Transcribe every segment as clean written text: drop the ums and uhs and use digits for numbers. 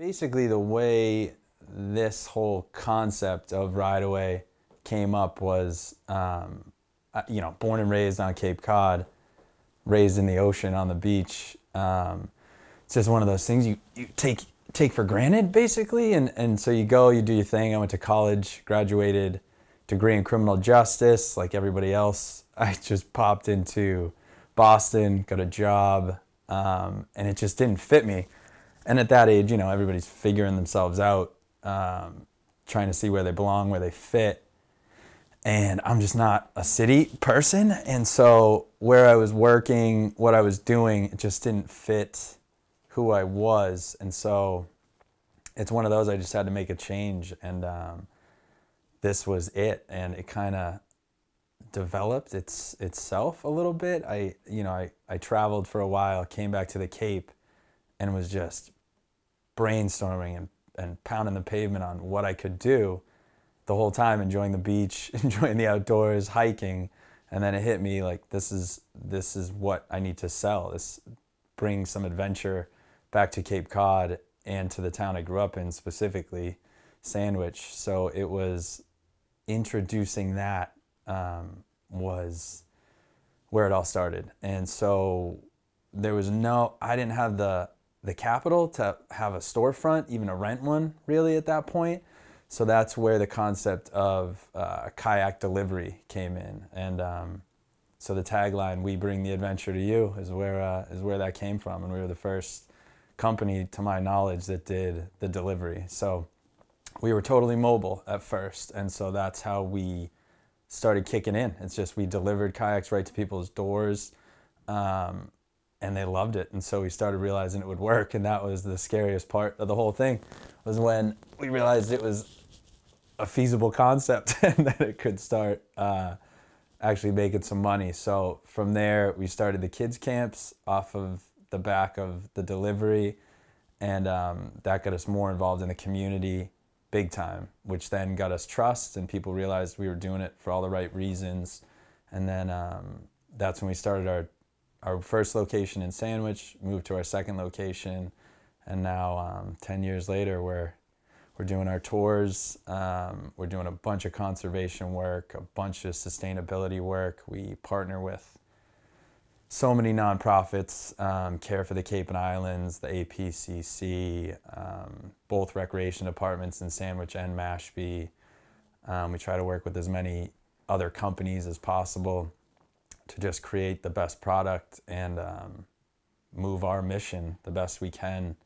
Basically, the way this whole concept of Rideaway came up was, born and raised on Cape Cod, raised in the ocean on the beach. It's just one of those things you take for granted, basically. And so you go, you do your thing. I went to college, graduated, degree in criminal justice, like everybody else. I just popped into Boston, got a job, and it just didn't fit me. And at that age, everybody's figuring themselves out, trying to see where they belong, where they fit. And I'm just not a city person. And so where I was working, what I was doing, it just didn't fit who I was. And so it's one of those, I just had to make a change. And this was it. And it kind of developed itself a little bit. I traveled for a while, came back to the Cape, and was just brainstorming and pounding the pavement on what I could do the whole time, enjoying the beach, enjoying the outdoors, hiking. And then it hit me like, this is what I need to sell. This brings some adventure back to Cape Cod and to the town I grew up in, specifically Sandwich. So it was introducing that was where it all started. And so there was I didn't have the capital to have a storefront, even a rent one, really, at that point. So that's where the concept of kayak delivery came in. And so the tagline, "We bring the adventure to you," is where that came from. And we were the first company, to my knowledge, that did the delivery. So we were totally mobile at first. And so that's how we started kicking in. It's just we delivered kayaks right to people's doors. And they loved it. And so we started realizing it would work. And that was the scariest part of the whole thing, was when we realized it was a feasible concept and that it could start actually making some money. So from there, we started the kids camps off of the back of the delivery. And that got us more involved in the community big time, which then got us trust, and people realized we were doing it for all the right reasons. And then that's when we started our first location in Sandwich, moved to our second location, and now 10 years later, we're doing our tours. We're doing a bunch of conservation work, a bunch of sustainability work. We partner with so many nonprofits, Care for the Cape and Islands, the APCC, both recreation departments in Sandwich and Mashpee. We try to work with as many other companies as possible to just create the best product and move our mission the best we can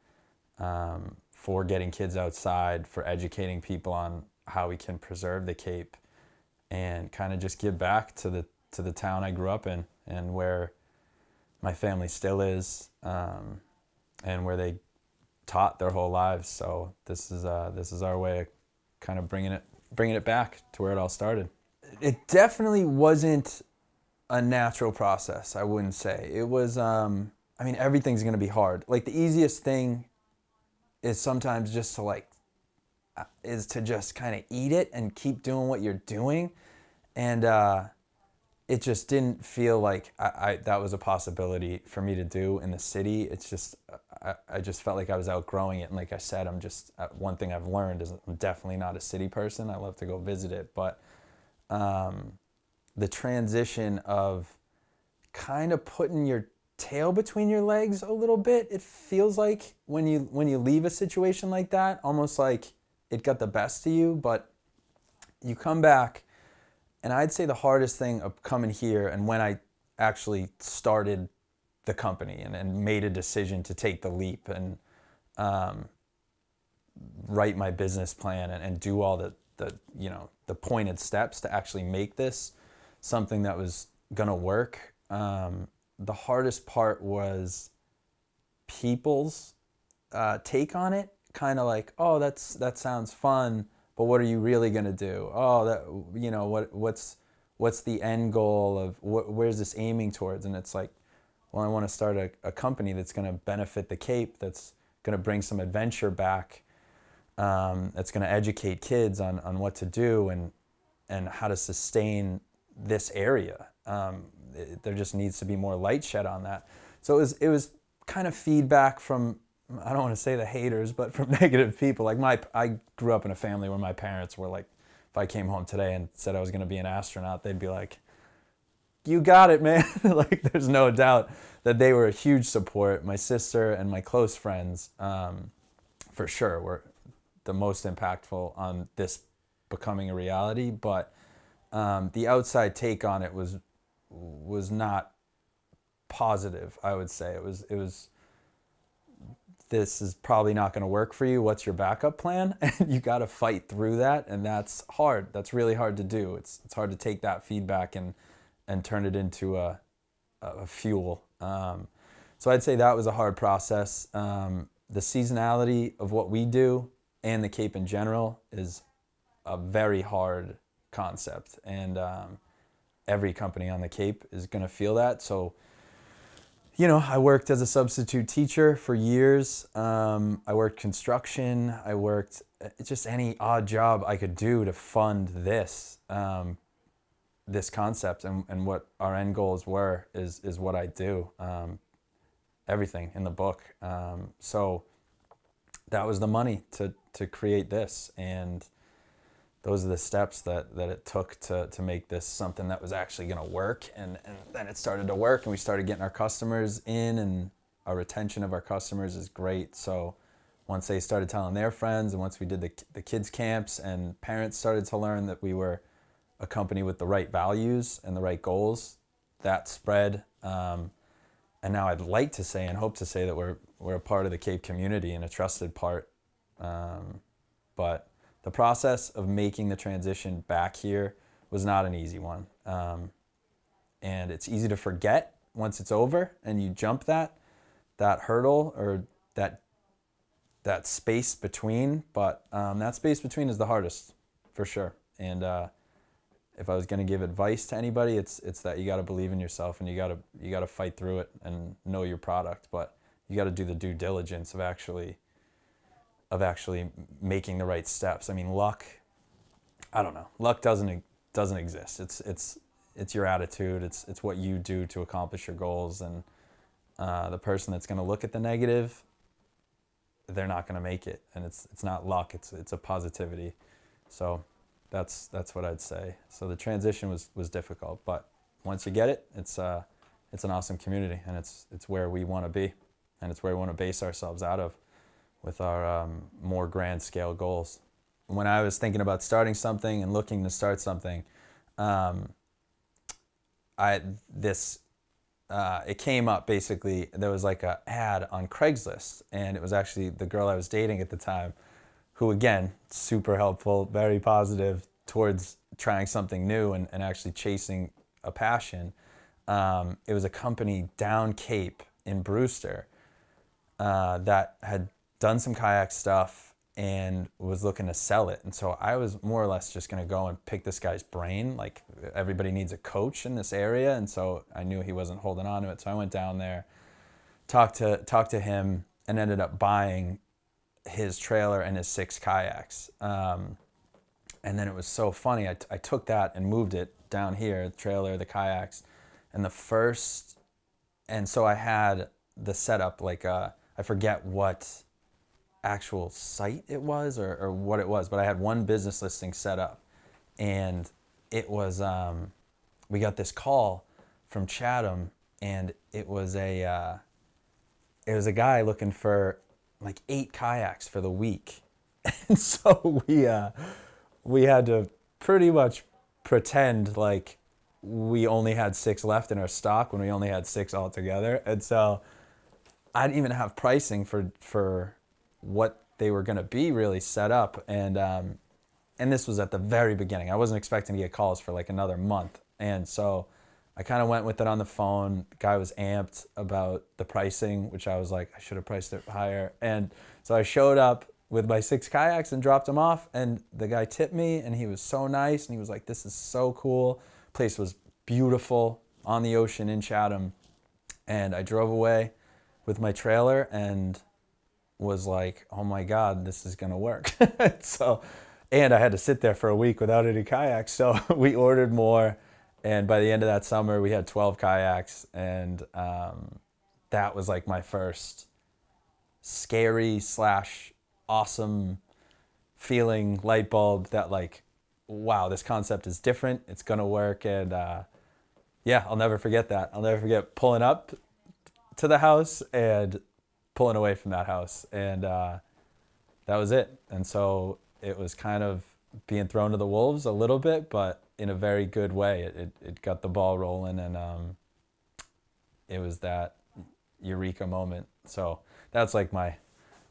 for getting kids outside, for educating people on how we can preserve the Cape, and kind of just give back to the town I grew up in and where my family still is, and where they taught their whole lives. So this is our way of kind of bringing it back to where it all started. It definitely wasn't a natural process, I wouldn't say. It was, everything's gonna be hard. Like, the easiest thing is sometimes just to just kind of eat it and keep doing what you're doing. And it just didn't feel like that was a possibility for me to do in the city. It's just, I just felt like I was outgrowing it. And like I said, one thing I've learned is I'm definitely not a city person. I love to go visit it, but the transition of kind of putting your tail between your legs a little bit, it feels like when you leave a situation like that, almost like it got the best of you, but you come back. And I'd say the hardest thing of coming here, and when I actually started the company and made a decision to take the leap and write my business plan and do all the pointed steps to actually make this something that was gonna work, the hardest part was people's take on it. Kind of like, oh, that sounds fun, but what are you really gonna do? Oh, what's the end goal of where's this aiming towards? And it's like, well, I want to start a company that's gonna benefit the Cape, that's gonna bring some adventure back, that's gonna educate kids on what to do and how to sustain this area. There just needs to be more light shed on that. So it was kind of feedback from I don't want to say the haters, but from negative people. Like I grew up in a family where my parents were like, if I came home today and said I was going to be an astronaut, they'd be like, you got it, man. Like, there's no doubt that they were a huge support. My sister and my close friends, for sure, were the most impactful on this becoming a reality. But the outside take on it was not positive. I would say it was. This is probably not going to work for you. What's your backup plan? And you got to fight through that, and that's hard. That's really hard to do. It's hard to take that feedback and turn it into a fuel. So I'd say that was a hard process. The seasonality of what we do and the Cape in general is a very hard concept, and every company on the Cape is going to feel that. So, you know, I worked as a substitute teacher for years. I worked construction. I worked just any odd job I could do to fund this this concept, and what our end goals were is what I do. Everything in the book. So that was the money to create this, and those are the steps that it took to make this something that was actually going to work. And then it started to work, and we started getting our customers in, and our retention of our customers is great. So once they started telling their friends, and once we did the kids camps, and parents started to learn that we were a company with the right values and the right goals, that spread. And now I'd like to say and hope to say that we're a part of the Cape community and a trusted part. But the process of making the transition back here was not an easy one. And it's easy to forget once it's over and you jump that hurdle, or that space between. But that space between is the hardest, for sure. And if I was going to give advice to anybody, it's that you got to believe in yourself, and you got to fight through it and know your product. But you got to do the due diligence of actually making the right steps. I mean, luck, I don't know. Luck doesn't exist. It's your attitude. It's what you do to accomplish your goals. And the person that's going to look at the negative, they're not going to make it. And it's not luck. It's a positivity. So that's what I'd say. So the transition was difficult, but once you get it, it's an awesome community, and it's where we want to be, and it's where we want to base ourselves out of with our more grand scale goals. When I was thinking about starting something and looking to start something, it came up basically. There was like an ad on Craigslist, and it was actually the girl I was dating at the time, who, again, super helpful, very positive towards trying something new and actually chasing a passion. It was a company down Cape in Brewster that had done some kayak stuff and was looking to sell it. And so I was more or less just going to go and pick this guy's brain. Like, everybody needs a coach in this area, and so I knew he wasn't holding on to it. So I went down there, talked to him, and ended up buying his trailer and his 6 kayaks. And then it was so funny. I took that and moved it down here, the trailer, the kayaks, and so I had the setup, like I forget what actual site it was or what it was, but I had one business listing set up, and it was, we got this call from Chatham, and it was a guy looking for like 8 kayaks for the week. And so we had to pretty much pretend like we only had 6 left in our stock when we only had 6 altogether. And so I didn't even have pricing for what they were going to be really set up. And this was at the very beginning. I wasn't expecting to get calls for like another month. And so I kind of went with it on the phone. The guy was amped about the pricing, which I was like, I should have priced it higher. And so I showed up with my 6 kayaks and dropped them off. And the guy tipped me, and he was so nice. And he was like, this is so cool. Place was beautiful on the ocean in Chatham. And I drove away with my trailer and was like, oh my God, this is going to work. And I had to sit there for a week without any kayaks. So we ordered more. And by the end of that summer, we had 12 kayaks, and that was like my first scary slash awesome feeling light bulb that like, wow, this concept is different. It's going to work. And yeah, I'll never forget that. I'll never forget pulling up to the house and pulling away from that house. And that was it. And so it was kind of being thrown to the wolves a little bit, but in a very good way. It got the ball rolling, and it was that eureka moment. So that's my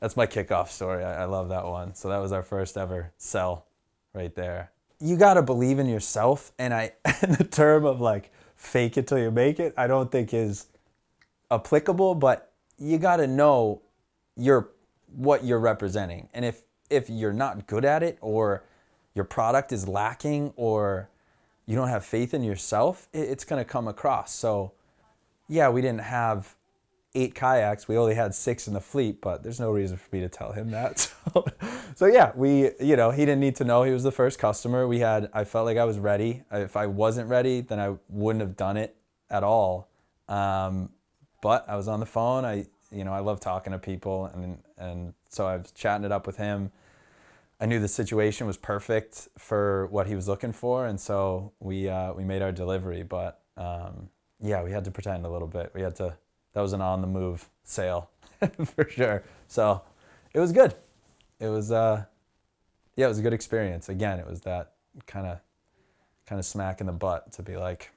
kickoff story. I love that one. So that was our first ever sell right there. You got to believe in yourself. And and the term of like fake it till you make it, I don't think is applicable, but you got to know what you're representing. And if you're not good at it, or your product is lacking, or you don't have faith in yourself, it's going to come across. So yeah, we didn't have 8 kayaks. We only had 6 in the fleet, but there's no reason for me to tell him that. So yeah, he didn't need to know. He was the first customer. I felt like I was ready. If I wasn't ready, then I wouldn't have done it at all. But I was on the phone. I love talking to people, and so I was chatting it up with him. I knew the situation was perfect for what he was looking for, and so we made our delivery. But yeah, we had to pretend a little bit. That was an on-the-move sale for sure. So it was good. It was it was a good experience. Again, it was that kind of smack in the butt to be like,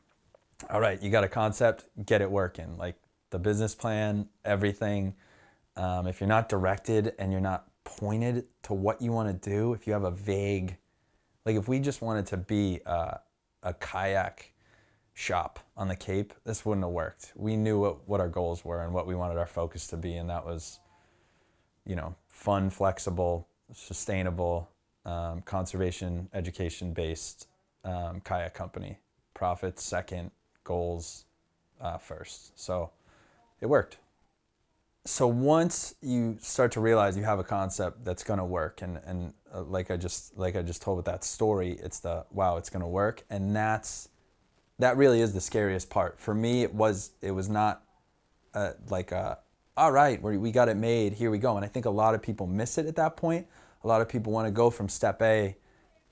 all right, you got a concept, get it working. Like the business plan, everything. If you're not directed and you're not pointed to what you want to do, if you have a vague, like if we just wanted to be a kayak shop on the Cape, this wouldn't have worked. We knew what our goals were and what we wanted our focus to be, and that was, fun, flexible, sustainable, conservation, education-based kayak company. Profits second, goals first. So it worked. So once you start to realize you have a concept that's going to work, and like I just told with that story, it's wow, it's going to work, and that really is the scariest part. For me, it was not all right, we got it made, here we go. And I think a lot of people miss it at that point. A lot of people want to go from step A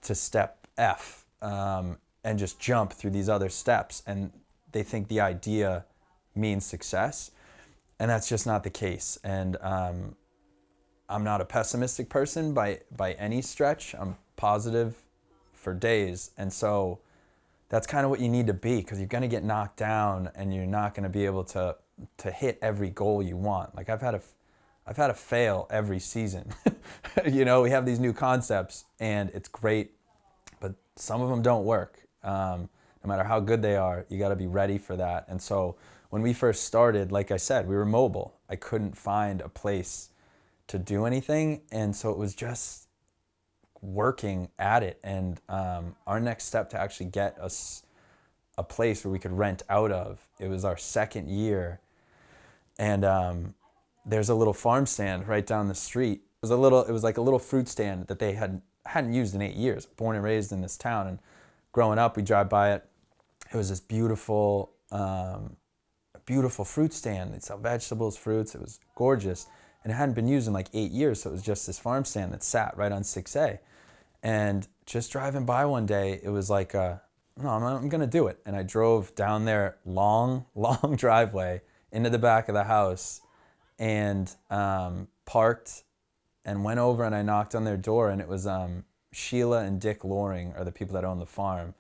to step F and just jump through these other steps, and they think the idea means success. And that's just not the case. And I'm not a pessimistic person by any stretch. I'm positive for days. And so that's kind of what you need to be, because you're going to get knocked down and you're not going to be able to hit every goal you want. Like I've had to fail every season. We have these new concepts and it's great, but some of them don't work. No matter how good they are, you got to be ready for that. And so when we first started, like I said, we were mobile. I couldn't find a place to do anything. And so it was just working at it. And our next step to actually get us a place where we could rent out of, it was our second year. And there's a little farm stand right down the street. It was like a little fruit stand that they hadn't used in 8 years. Born and raised in this town, and growing up, we drive by it. It was this beautiful fruit stand. They'd sell vegetables, fruits. It was gorgeous. And it hadn't been used in like 8 years. So it was just this farm stand that sat right on 6A. And just driving by one day, it was like, no, I'm going to do it. And I drove down their long driveway into the back of the house and parked and went over, and I knocked on their door, and it was Sheila and Dick Loring are the people that own the farm.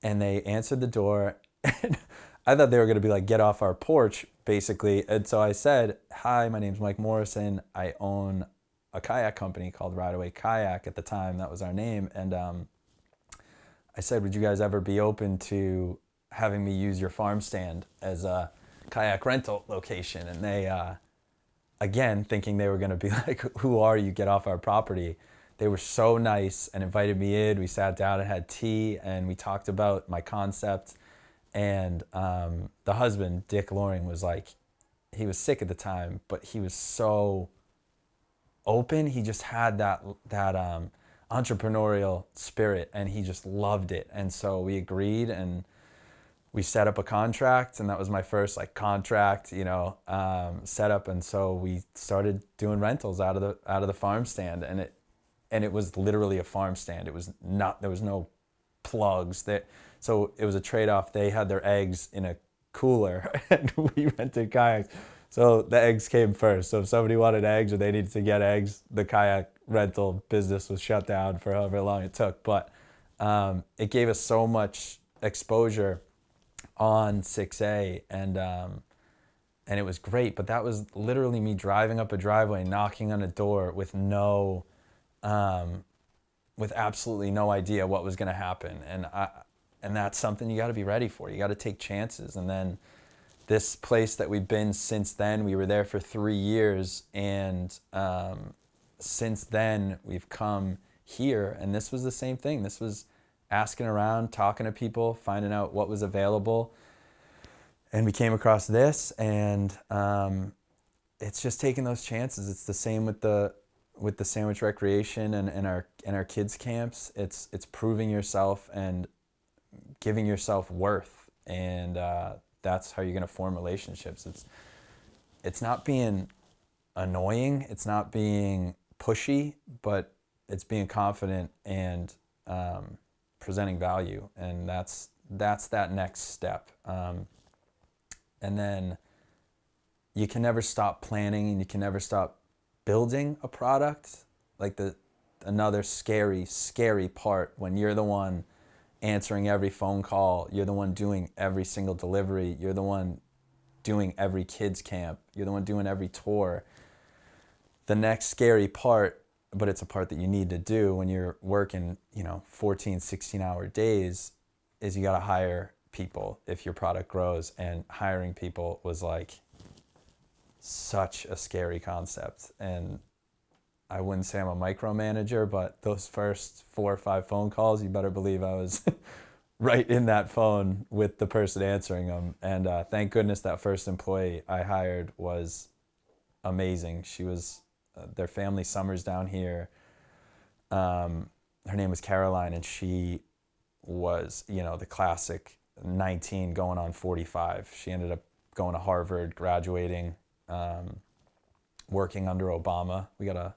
And they answered the door, and I thought they were going to be like, get off our porch, basically. And so I said, hi, my name's Mike Morrison. I own a kayak company called Rideaway Kayak at the time. That was our name. And I said, would you guys ever be open to having me use your farm stand as a kayak rental location? And they, again, thinking they were going to be like, who are you? Get off our property. They were so nice and invited me in. We sat down and had tea, and we talked about my concept. And the husband, Dick Loring, was like, he was sick at the time, but he was so open. He just had that entrepreneurial spirit, and he just loved it. And so we agreed, and we set up a contract, and that was my first like contract, setup. And so we started doing rentals out of the farm stand, and it was literally a farm stand. It was not, there was no plugs that, so it was a trade-off. They had their eggs in a cooler and we rented kayaks. So the eggs came first. So if somebody wanted eggs or they needed to get eggs, the kayak rental business was shut down for however long it took. But it gave us so much exposure on 6A, and it was great. But that was literally me driving up a driveway, knocking on a door with with absolutely no idea what was going to happen. And that's something you got to be ready for. You got to take chances. And then this place that we've been since then, we were there for 3 years, and since then we've come here, and this was the same thing. This was asking around, talking to people, finding out what was available, and we came across this, and it's just taking those chances. It's the same with the sandwich recreation and our kids camps. It's proving yourself and giving yourself worth, and that's how you're going to form relationships. It's not being annoying, it's not being pushy, but it's being confident and presenting value, and that's that next step. And then you can never stop planning, and you can never stop building a product. Like another scary part, when you're the one answering every phone call, you're the one doing every single delivery, you're the one doing every kids camp, you're the one doing every tour. The next scary part, but it's a part that you need to do when you're working 14, 16-hour days, is you got to hire people if your product grows. And hiring people was like such a scary concept. And I wouldn't say I'm a micromanager, but those first 4 or 5 phone calls, you better believe I was right in that phone with the person answering them. And thank goodness that first employee I hired was amazing. She was, their family summers down here. Her name was Caroline, and she was, the classic 19 going on 45. She ended up going to Harvard, graduating, working under Obama. We got a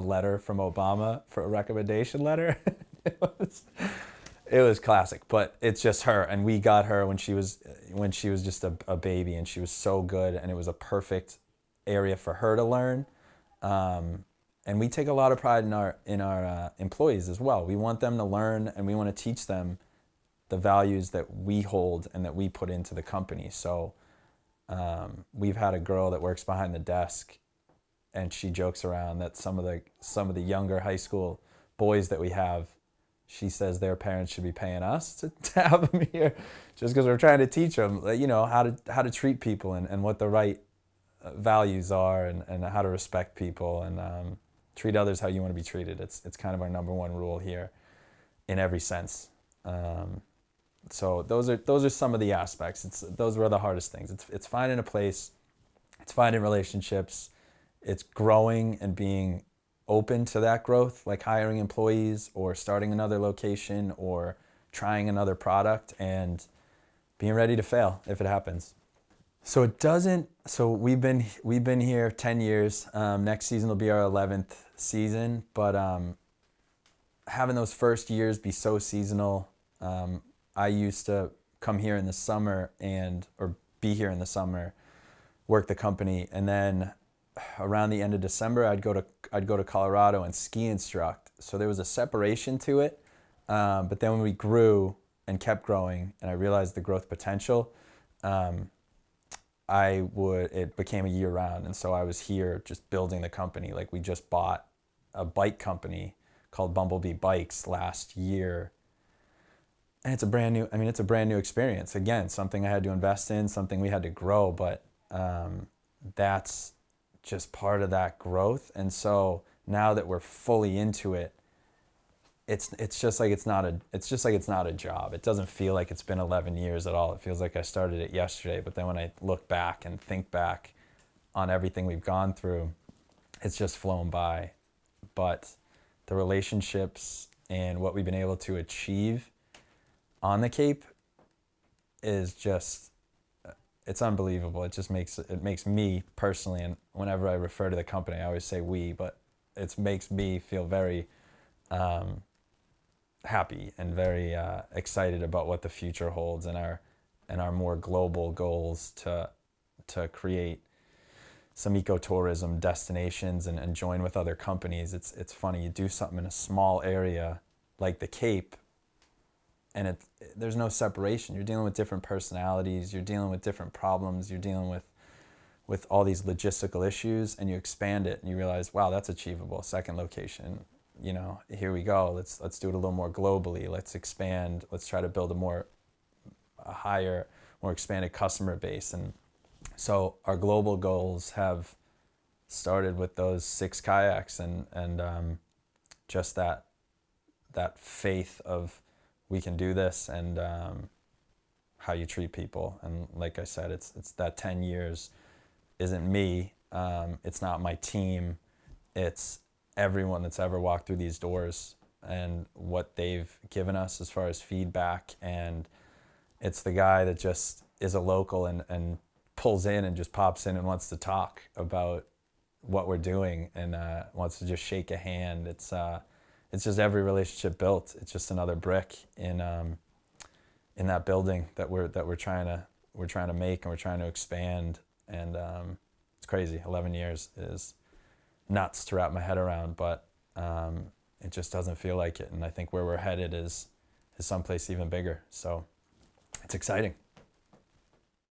letter from Obama for a recommendation letter. It was classic, but it's just her. And we got her when she was just a baby, and she was so good, and it was a perfect area for her to learn. And we take a lot of pride in our employees as well. We want them to learn, and we want to teach them the values that we hold and that we put into the company. So we've had a girl that works behind the desk, and she jokes around that some of the younger high school boys that we have, she says their parents should be paying us to have them here, just because we're trying to teach them, how to treat people and what the right values are, and how to respect people, and treat others how you want to be treated. It's kind of our number one rule here, in every sense. So those are some of the aspects. Those were the hardest things. It's finding a place, it's finding relationships, it's growing and being open to that growth, like hiring employees or starting another location or trying another product, and being ready to fail if it happens. So we've been here 10 years. Next season will be our 11th season, but having those first years be so seasonal, I used to come here in the summer or be here in the summer, work the company, and then around the end of December, I'd go to Colorado and ski instruct. So there was a separation to it, but then when we grew and kept growing, and I realized the growth potential, it became a year round. And so I was here just building the company. Like, we just bought a bike company called Bumblebee Bikes last year. And it's a brand new experience. Again, something I had to invest in, something we had to grow, but that's just part of that growth. And so now that we're fully into it, it's just like it's not a job. It doesn't feel like it's been 11 years at all. It feels like I started it yesterday. But then when I look back and think back on everything we've gone through, it's just flown by. But the relationships and what we've been able to achieve on the Cape is just, it's unbelievable. It makes me personally, and whenever I refer to the company, I always say we, but it makes me feel very happy and very excited about what the future holds, and our more global goals to create some ecotourism destinations and join with other companies. It's funny, you do something in a small area like the Cape, and there's no separation. You're dealing with different personalities, you're dealing with different problems, you're dealing with all these logistical issues, and you expand it and you realize, wow, that's achievable. Second location, you know, here we go. Let's do it a little more globally. Let's expand. Let's try to build a higher, more expanded customer base. And so our global goals have started with those 6 kayaks and just that faith of we can do this, and how you treat people. And like I said, it's that 10 years isn't me. It's not my team. It's everyone that's ever walked through these doors and what they've given us as far as feedback. And it's the guy that just is a local and pulls in and just pops in and wants to talk about what we're doing and wants to just shake a hand. It's just every relationship built. It's just another brick in that building that we're trying to make, and we're trying to expand. And it's crazy. 11 years is nuts to wrap my head around, but it just doesn't feel like it. And I think where we're headed is someplace even bigger. So it's exciting.